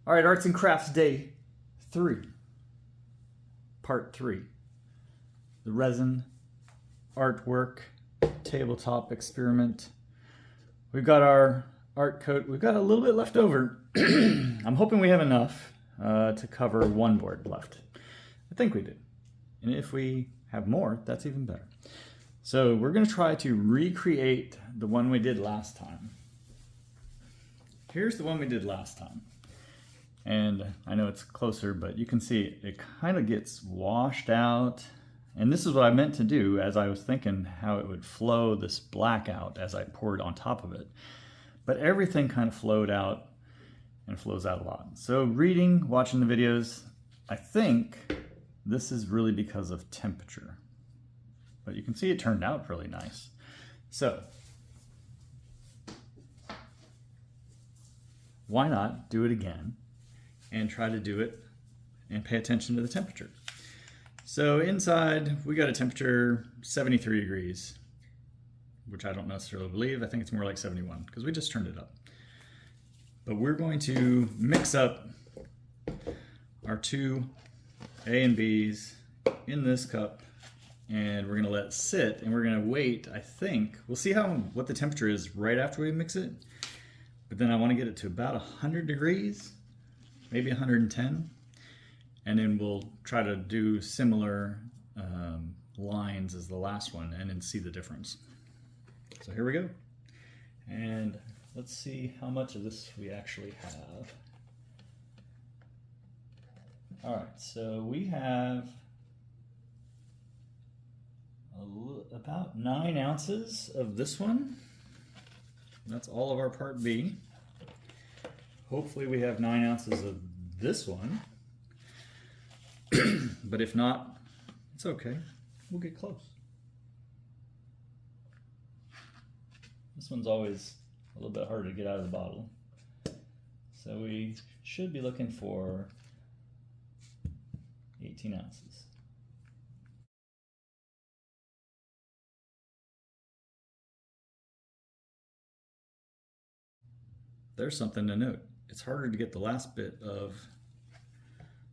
All right, Arts and Crafts Day 3, Part 3. The resin artwork tabletop experiment. We've got our art coat. We've got a little bit left over. I'm hoping we have enough to cover one board left. I think we do. And if we have more, that's even better. So we're going to try to recreate the one we did last time. Here's the one we did last time. And I know it's closer, but you can see it kind of gets washed out. And this is what I meant to do as I was thinking how it would flow this black out as I poured on top of it. But everything kind of flowed out and flows out a lot. So reading, watching the videos, I think this is really because of temperature. But you can see it turned out really nice. So why not do it again and try to do it and pay attention to the temperature. So inside we got a temperature 73 degrees, which I don't necessarily believe. I think it's more like 71 because we just turned it up. But we're going to mix up our two A and B's in this cup, and we're gonna let it sit, and we're gonna wait. I think we'll see what the temperature is right after we mix it. But then I want to get it to about 100 degrees, maybe 110. And then we'll try to do similar lines as the last one and then see the difference. So here we go. And let's see how much of this we actually have. All right, so we have about 9 ounces of this one. That's all of our part B. Hopefully we have 9 ounces of this one. But if not, it's okay. We'll get close. This one's always a little bit harder to get out of the bottle. So we should be looking for 18 ounces. There's something to note. It's harder to get the last bit of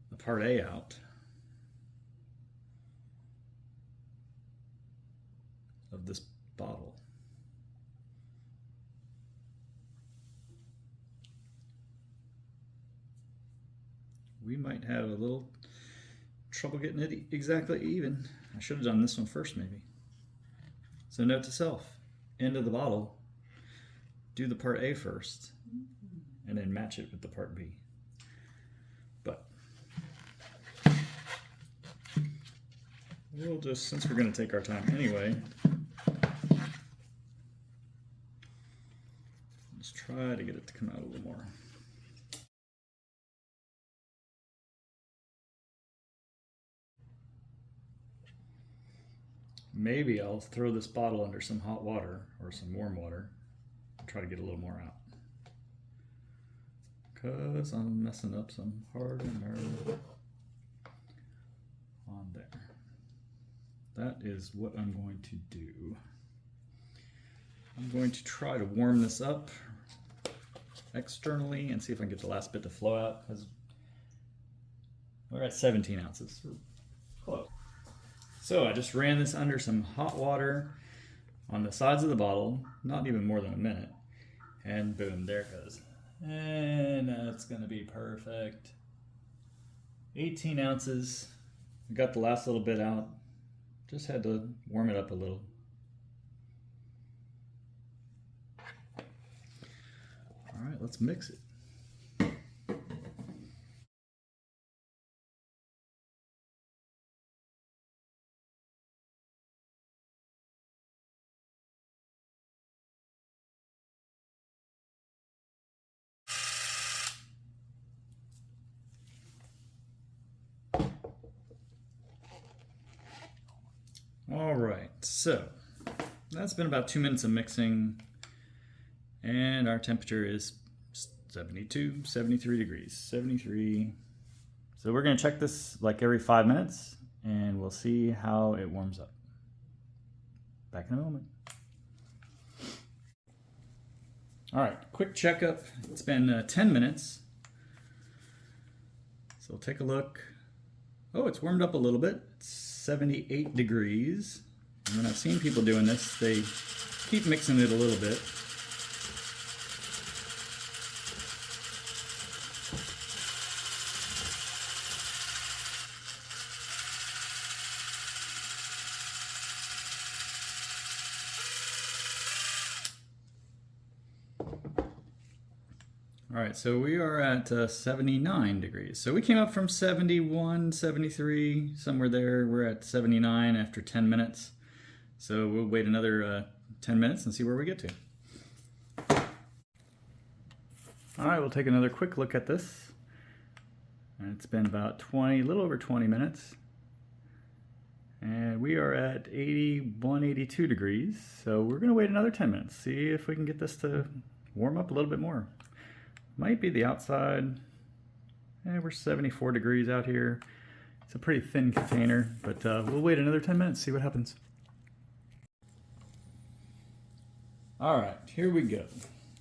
the part A out of this bottle. We might have a little trouble getting it exactly even. I should have done this one first maybe. So note to self, end of the bottle, do the part A first and then match it with the part B. But we'll just, since we're going to take our time anyway, let's try to get it to come out a little more. Maybe I'll throw this bottle under some hot water or some warm water and try to get a little more out. Because I'm messing up some hardener on there. That is what I'm going to do. I'm going to try to warm this up externally and see if I can get the last bit to flow out, because we're at 17 ounces. We're close. So I just ran this under some hot water on the sides of the bottle, not even more than a minute, and boom, there it goes. And that's gonna be perfect. 18 ounces. We got the last little bit out. Just had to warm it up a little. All right, let's mix it. All right, so that's been about 2 minutes of mixing, and our temperature is 73 degrees, 73. So we're gonna check this like every 5 minutes, and we'll see how it warms up. Back in a moment. All right, quick checkup. It's been 10 minutes. So we'll take a look. Oh, it's warmed up a little bit. It's 78 degrees. And when I've seen people doing this, they keep mixing it a little bit. All right, so we are at 79 degrees. So we came up from 71, 73, somewhere there. We're at 79 after 10 minutes. So we'll wait another 10 minutes and see where we get to. All right, we'll take another quick look at this. And it's been about a little over 20 minutes. And we are at 81, 82 degrees. So we're gonna wait another 10 minutes, see if we can get this to warm up a little bit more. Might be the outside. We're 74 degrees out here. It's a pretty thin container, but we'll wait another 10 minutes, see what happens. All right, here we go.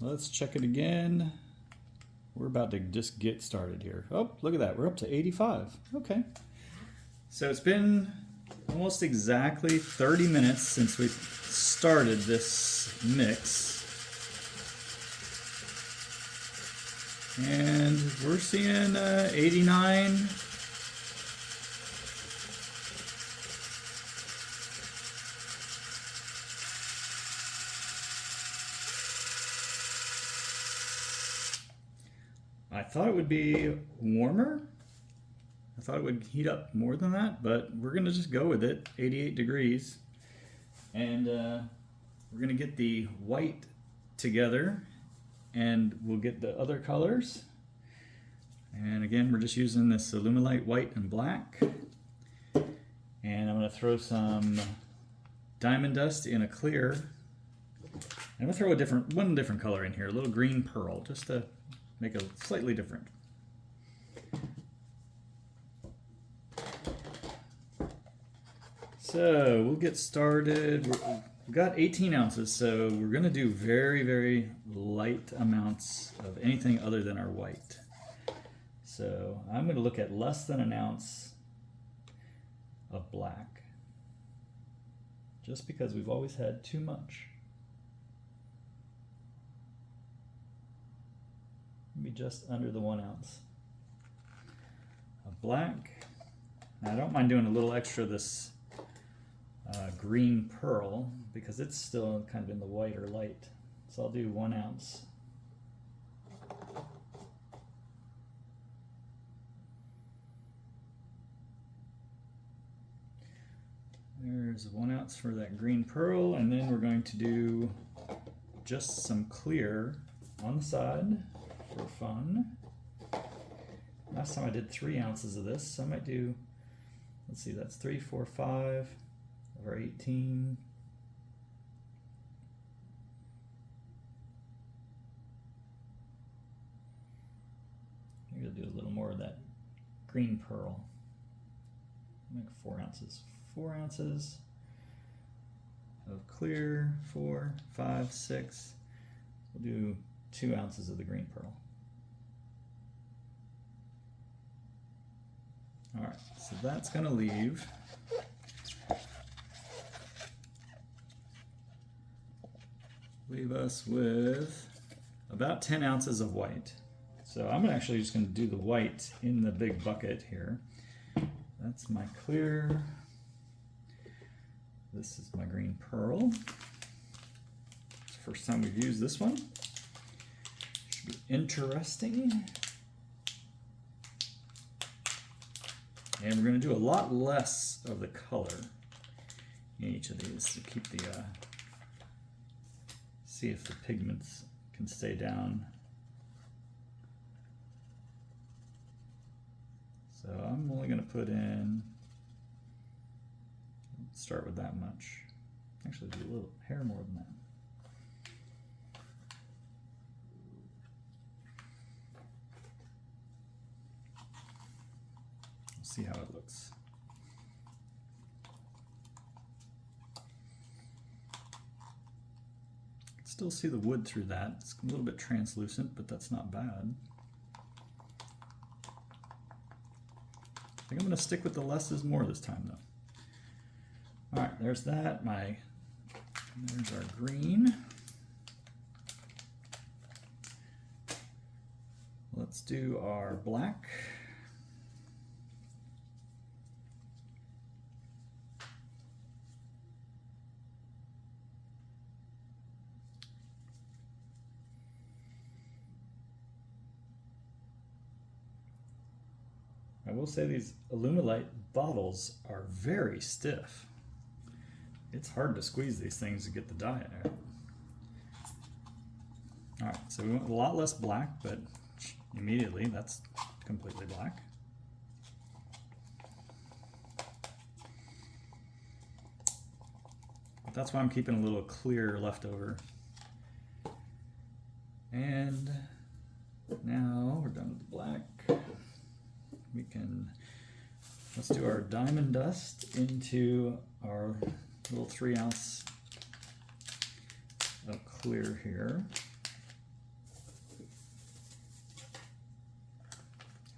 Let's check it again. We're about to just get started here. Oh, look at that, we're up to 85. Okay. So it's been almost exactly 30 minutes since we started this mix. And we're seeing 89. I thought it would be warmer. I thought it would heat up more than that, but we're gonna just go with it, 88 degrees. And we're gonna get the white together and we'll get the other colors. And again, we're just using this Illumilite white and black. And I'm gonna throw some diamond dust in a clear. I'm gonna throw one different color in here, a little green pearl, just to make it slightly different. So we'll get started. We've got 18 ounces, so we're gonna do very, very light amounts of anything other than our white. So I'm gonna look at less than an ounce of black, just because we've always had too much. Maybe just under the 1 ounce of black. Now I don't mind doing a little extra of this green pearl because it's still kind of in the white or light. So I'll do 1 ounce. There's 1 ounce for that green pearl, and then we're going to do just some clear on the side for fun. Last time I did 3 ounces of this, so I might do, let's see, that's 3, 4, 5 over 18. Maybe I'll do a little more of that green pearl. Make 4 ounces. 4 ounces of clear, 4, 5, 6. We'll do 2 ounces of the green pearl. All right, so that's gonna leave us with about 10 ounces of white. So I'm actually just gonna do the white in the big bucket here. That's my clear. This is my green pearl. It's the first time we've used this one. Should be interesting. And we're going to do a lot less of the color in each of these to keep the, see if the pigments can stay down. So I'm only going to put in, start with that much. Actually, do a little hair more than that. See how it looks. Still see the wood through that. It's a little bit translucent, but that's not bad. I think I'm going to stick with the less is more this time though. All right, there's that. There's our green. Let's do our black. I will say these Alumilite bottles are very stiff. It's hard to squeeze these things to get the dye in there. All right, so we went a lot less black, but immediately that's completely black. But that's why I'm keeping a little clear left over. And now we're done with the black. Let's do our diamond dust into our little 3 ounce of clear here.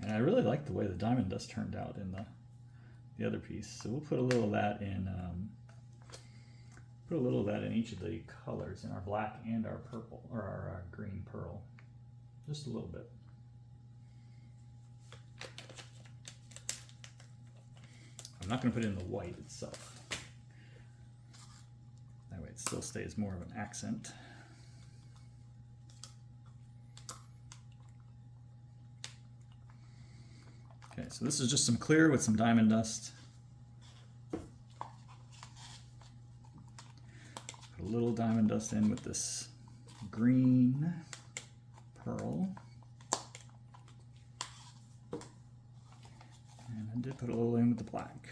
And I really like the way the diamond dust turned out in the other piece. So we'll put a little of that in, each of the colors, in our black and our purple, or our green pearl, just a little bit. I'm not going to put it in the white itself. That way it still stays more of an accent. Okay, so this is just some clear with some diamond dust. Put a little diamond dust in with this green pearl. And I did put a little in with the black.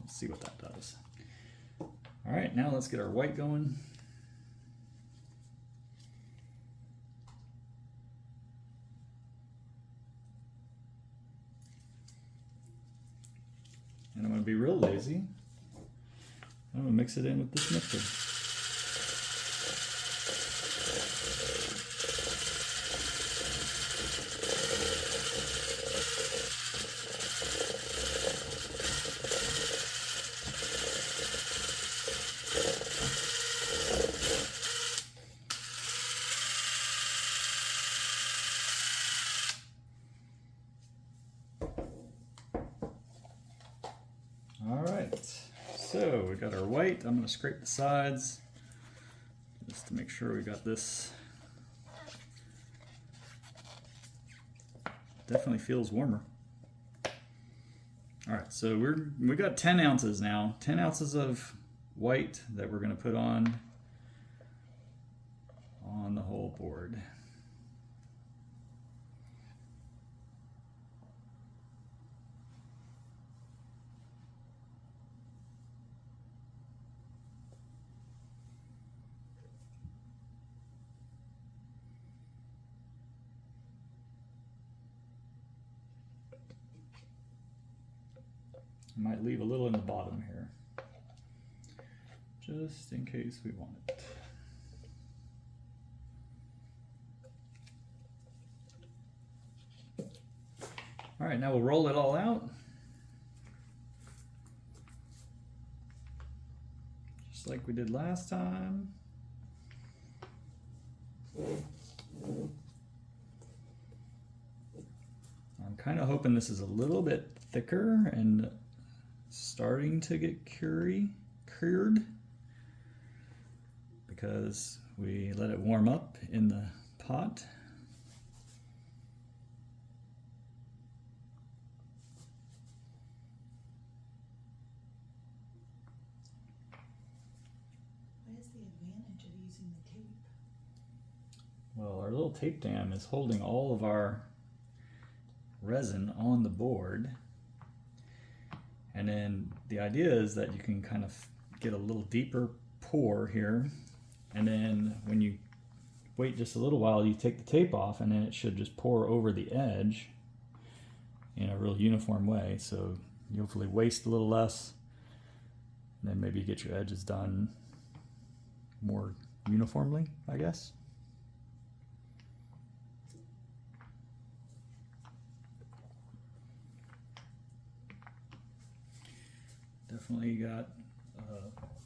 Let's see what that does. All right, now let's get our white going. And I'm going to be real lazy. I'm going to mix it in with this mixer. So we got our white. I'm going to scrape the sides just to make sure we got this. Definitely feels warmer. All right, so we got 10 ounces now. 10 ounces of white that we're going to put on the whole board. I might leave a little in the bottom here, just in case we want it. All right, now we'll roll it all out. Just like we did last time. I'm kind of hoping this is a little bit thicker and starting to get cured because we let it warm up in the pot. What is the advantage of using the tape? Well, our little tape dam is holding all of our resin on the board. And then the idea is that you can kind of get a little deeper pour here, and then when you wait just a little while, you take the tape off, and then it should just pour over the edge in a real uniform way. So you hopefully waste a little less, and then maybe get your edges done more uniformly, I guess. definitely got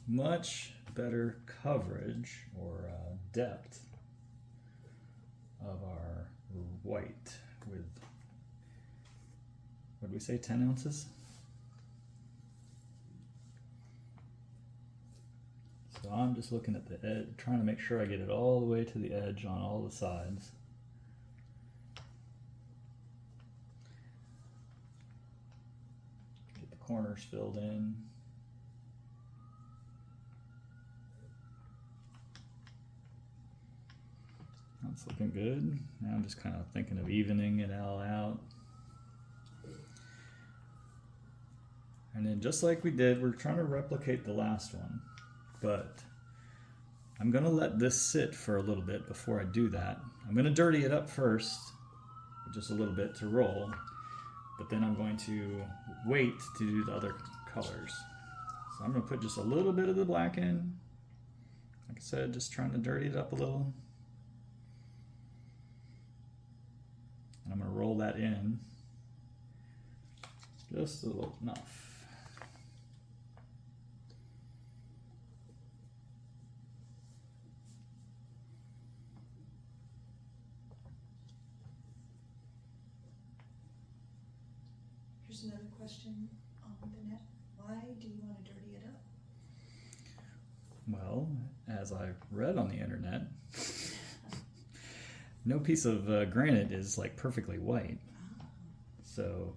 much better coverage or depth of our white with, what did we say, 10 ounces? So I'm just looking at the edge, trying to make sure I get it all the way to the edge on all the sides. Get the corners filled in. That's looking good. Now I'm just kind of thinking of evening it all out. And then just like we did, we're trying to replicate the last one, but I'm gonna let this sit for a little bit before I do that. I'm gonna dirty it up first, just a little bit to roll, but then I'm going to wait to do the other colors. So I'm gonna put just a little bit of the black in. Like I said, just trying to dirty it up a little. And I'm gonna roll that in just a little enough. Here's another question on the net. Why do you want to dirty it up? Well, as I read on the internet, no piece of granite is like perfectly white. So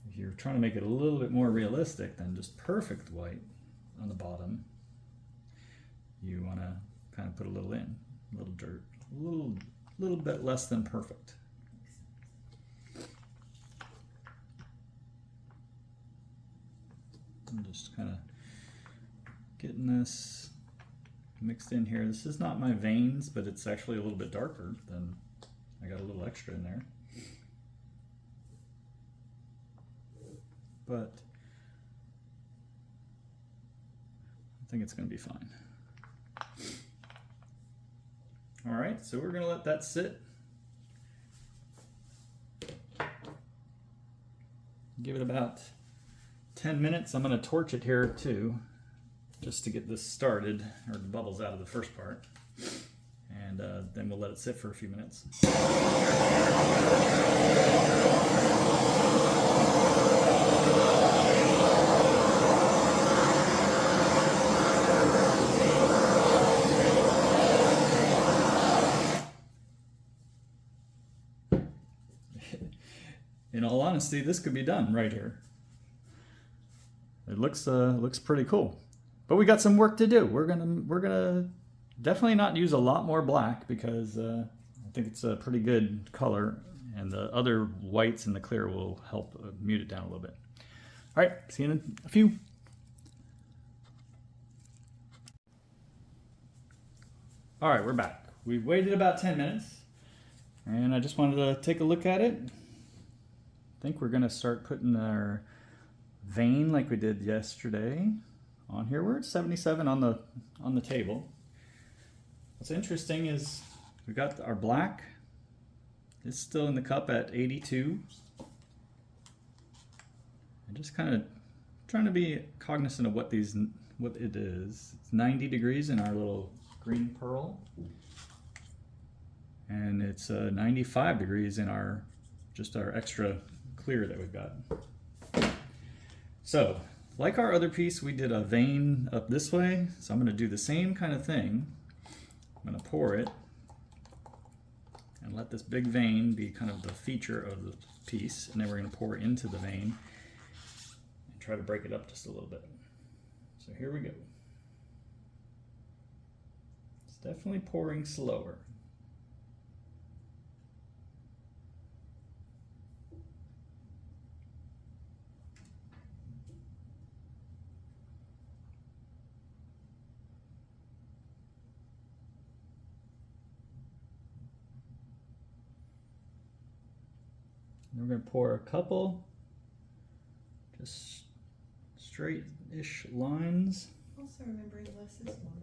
if you're trying to make it a little bit more realistic than just perfect white on the bottom, you want to kind of put a little in, a little dirt, a little bit less than perfect. I'm just kind of getting this mixed in here. This is not my veins, but it's actually a little bit darker than, I got a little extra in there. But I think it's going to be fine. All right, so we're going to let that sit. Give it about 10 minutes. I'm going to torch it here too, just to get this started, or the bubbles out of the first part. And then we'll let it sit for a few minutes. In all honesty, this could be done right here. It looks pretty cool, but we got some work to do. We're gonna definitely not use a lot more black because I think it's a pretty good color, and the other whites in the clear will help mute it down a little bit. All right, see you in a few. All right, we're back. We've waited about 10 minutes, and I just wanted to take a look at it. I think we're gonna start putting our vein like we did yesterday on here. We're at 77 on the table. What's interesting is we got our black. It's still in the cup at 82. And just kind of trying to be cognizant of what it is. It's 90 degrees in our little green pearl, and it's 95 degrees in our extra clear that we've got. So, like our other piece, we did a vein up this way, so I'm going to do the same kind of thing. I'm going to pour it and let this big vein be kind of the feature of the piece, and then we're going to pour into the vein and try to break it up just a little bit. So here we go. It's definitely pouring slower. We're going to pour a couple just straight-ish lines. Also remembering less is more.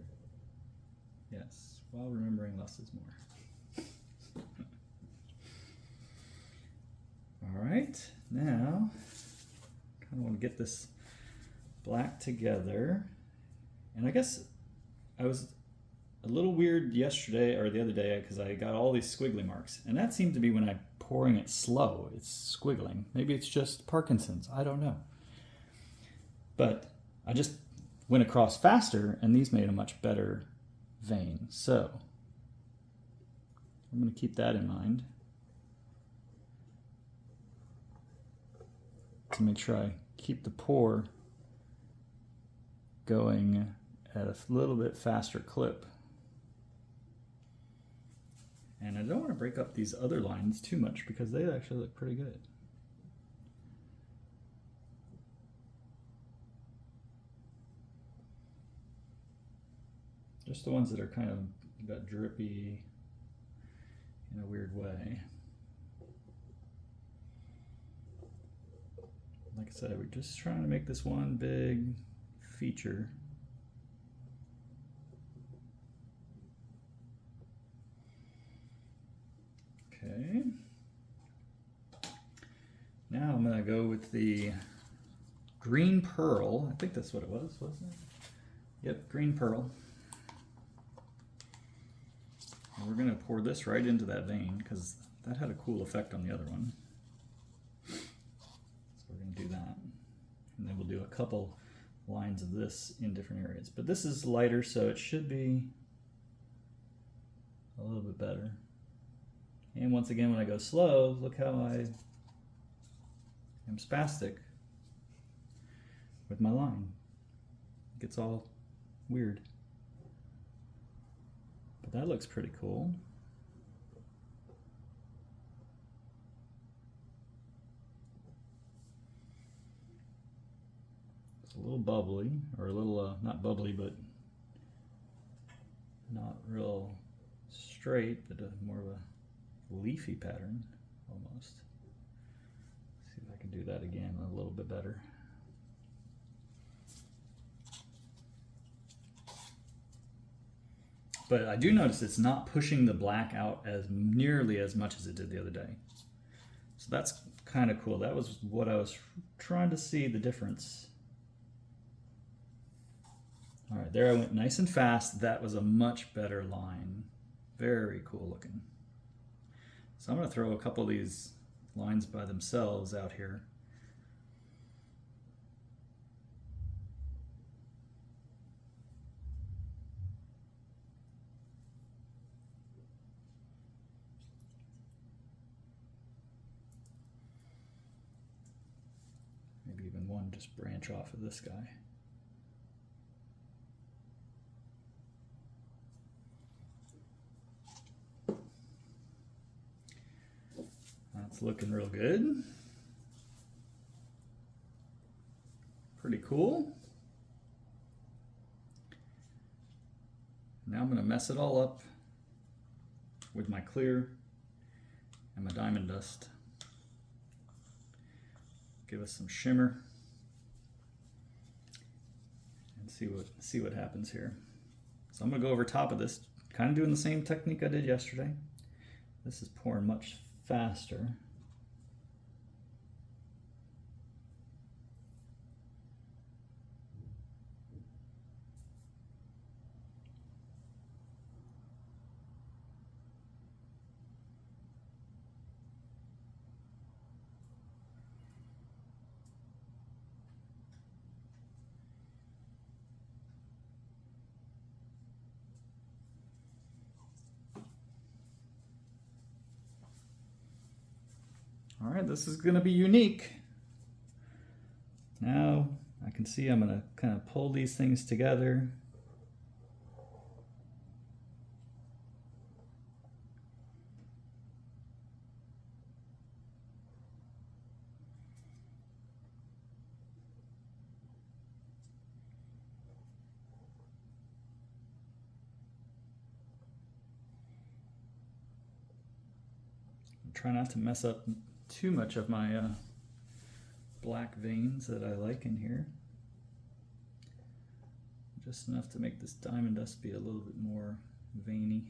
Yes, while remembering less is more. All right, now kind of want to get this black together. And I guess I was a little weird yesterday or the other day because I got all these squiggly marks. And that seemed to be when I'm pouring it slow, it's squiggling. Maybe it's just Parkinson's, I don't know. But I just went across faster and these made a much better vein. So I'm going to keep that in mind to make sure I keep the pour going at a little bit faster clip. And I don't want to break up these other lines too much because they actually look pretty good. Just the ones that are kind of a bit drippy in a weird way. Like I said, we're just trying to make this one big feature. Okay. Now I'm going to go with the green pearl. I think that's what it was, wasn't it? Yep, green pearl. And we're going to pour this right into that vein because that had a cool effect on the other one. So we're going to do that. And then we'll do a couple lines of this in different areas. But this is lighter, so it should be a little bit better. And once again, when I go slow, look how I am spastic with my line. It gets all weird. But that looks pretty cool. It's a little bubbly, or a little, not bubbly, but not real straight, but more of a leafy pattern almost. Let's see if I can do that again a little bit better. But I do notice it's not pushing the black out as nearly as much as it did the other day. So that's kind of cool. That was what I was trying to see, the difference. All right, there I went nice and fast. That was a much better line. Very cool looking. So I'm going to throw a couple of these lines by themselves out here. Maybe even one just branch off of this guy. That's looking real good. Pretty cool. Now I'm going to mess it all up with my clear and my diamond dust. Give us some shimmer and see what happens here. So I'm going to go over top of this, kind of doing the same technique I did yesterday. This is pouring much faster. All right, this is going to be unique. Now I can see I'm going to kind of pull these things together. Try not to mess up too much of my black veins that I like in here. Just enough to make this diamond dust be a little bit more veiny.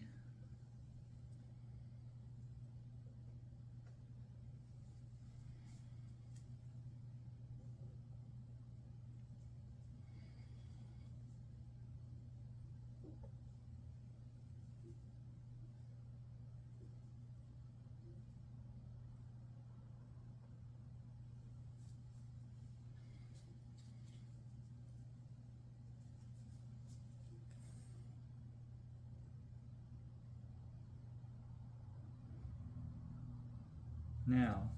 Now,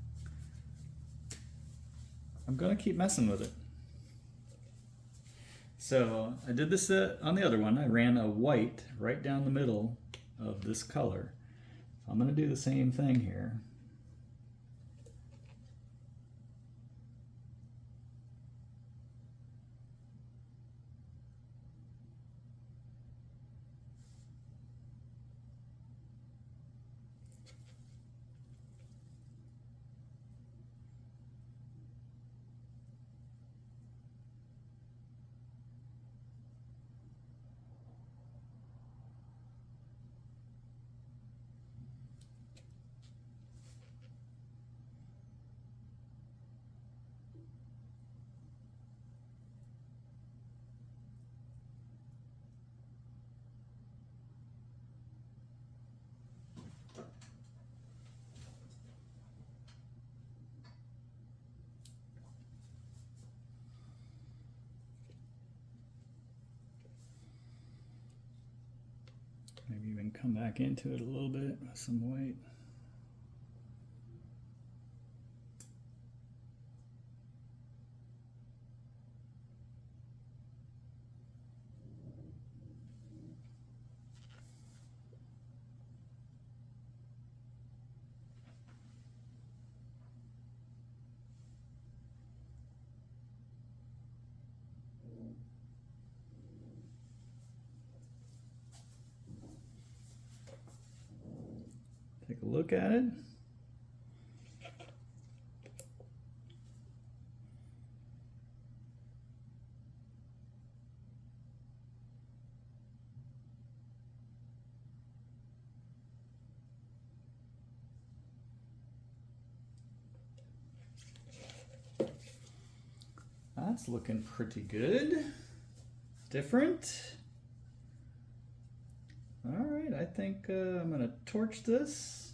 I'm gonna keep messing with it. So I did this on the other one. I ran a white right down the middle of this color. So I'm gonna do the same thing here. Maybe even come back into it a little bit with some white. Take a look at it. That's looking pretty good. Different. All right, I think I'm gonna torch this.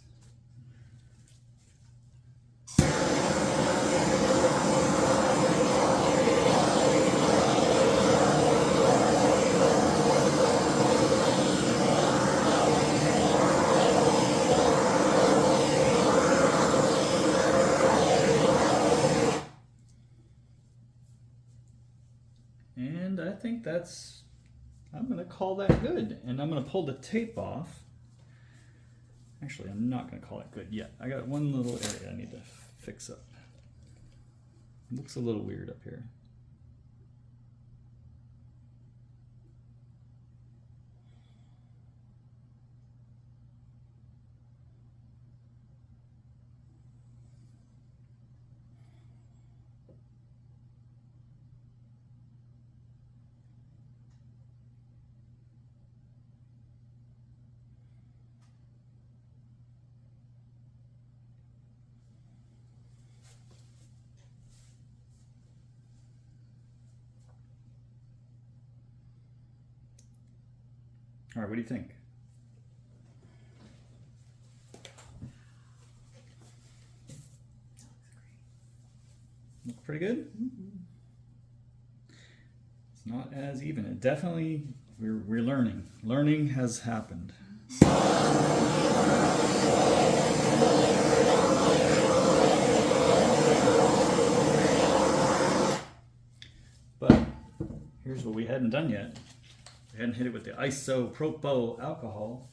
And I think that's, I'm gonna call that good. And I'm gonna pull the tape off. Actually, I'm not gonna call it good yet. I got one little area I need to fix up. It looks a little weird up here. All right, what do you think? Look pretty good? Mm-hmm. It's not as even. It definitely, we're learning. Learning has happened. But here's what we hadn't done yet. We hadn't hit it with the isopropyl alcohol.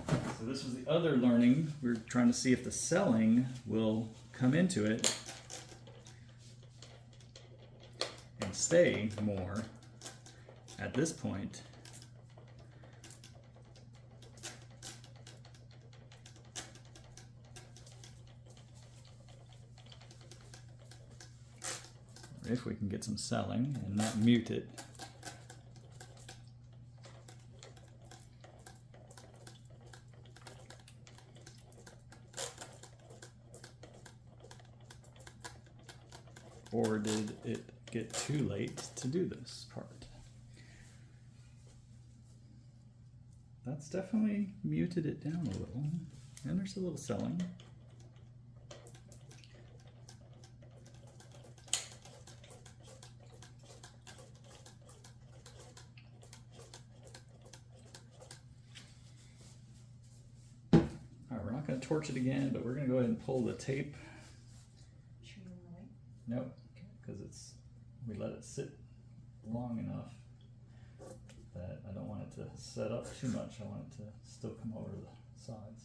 So this was the other learning. We were trying to see if the selling will come into it and stay more at this point. Or if we can get some selling and not mute it. Or did it get too late to do this part? That's definitely muted it down a little. And there's a little selling. Alright, we're not not going to torch it again, but we're going to go ahead and pull the tape. Should we wait? Nope, because we let it sit long enough that I don't want it to set up too much. I want it to still come over the sides.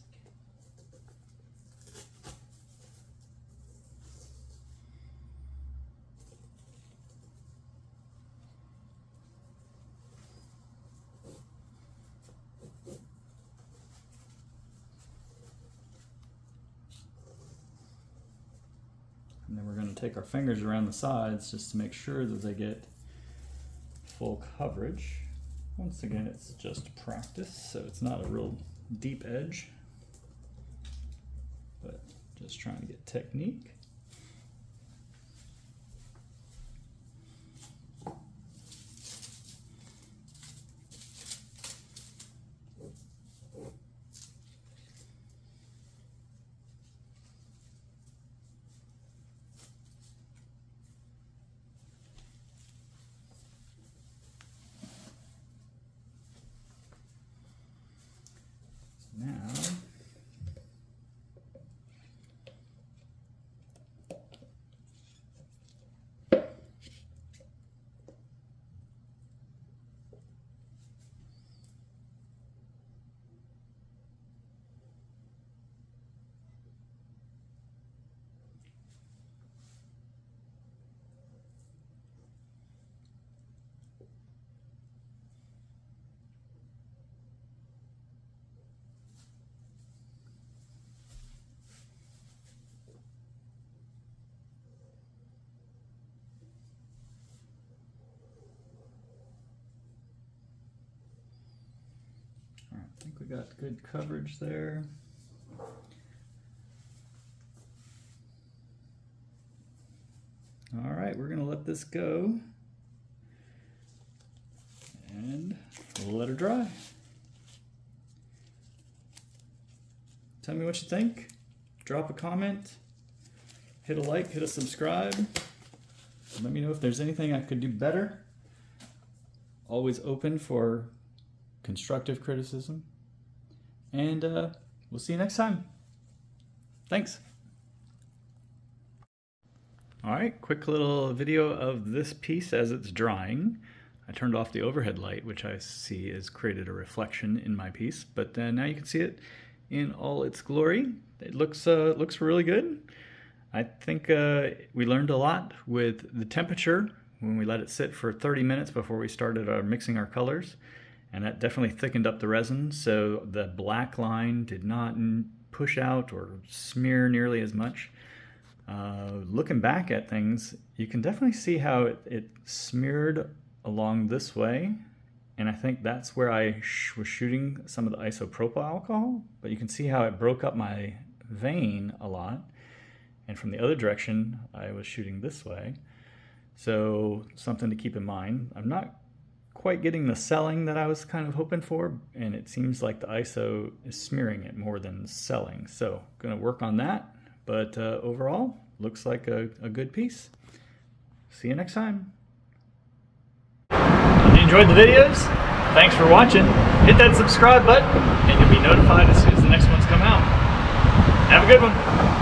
And then we're going to take our fingers around the sides just to make sure that they get full coverage. Once again, it's just practice, so it's not a real deep edge, but just trying to get technique. I think we got good coverage there. All right, we're gonna let this go and let her dry. Tell me what you think. Drop a comment, hit a like, hit a subscribe. Let me know if there's anything I could do better. Always open for constructive criticism. And we'll see you next time. Thanks. All right, quick little video of this piece as it's drying. I turned off the overhead light, which I see has created a reflection in my piece, but now you can see it in all its glory. It looks really good. I think we learned a lot with the temperature when we let it sit for 30 minutes before we started mixing our colors. And that definitely thickened up the resin, so the black line did not push out or smear nearly as much. Looking back at things, you can definitely see how it smeared along this way, and I think that's where I was shooting some of the isopropyl alcohol, but you can see how it broke up my vein a lot, and from the other direction, I was shooting this way. So something to keep in mind. I'm not quite getting the selling that I was kind of hoping for, and it seems like the ISO is smearing it more than selling. So gonna work on that, but overall, looks like a good piece. See you next time. If you enjoyed the videos, thanks for watching. Hit that subscribe button, and you'll be notified as soon as the next ones come out. Have a good one.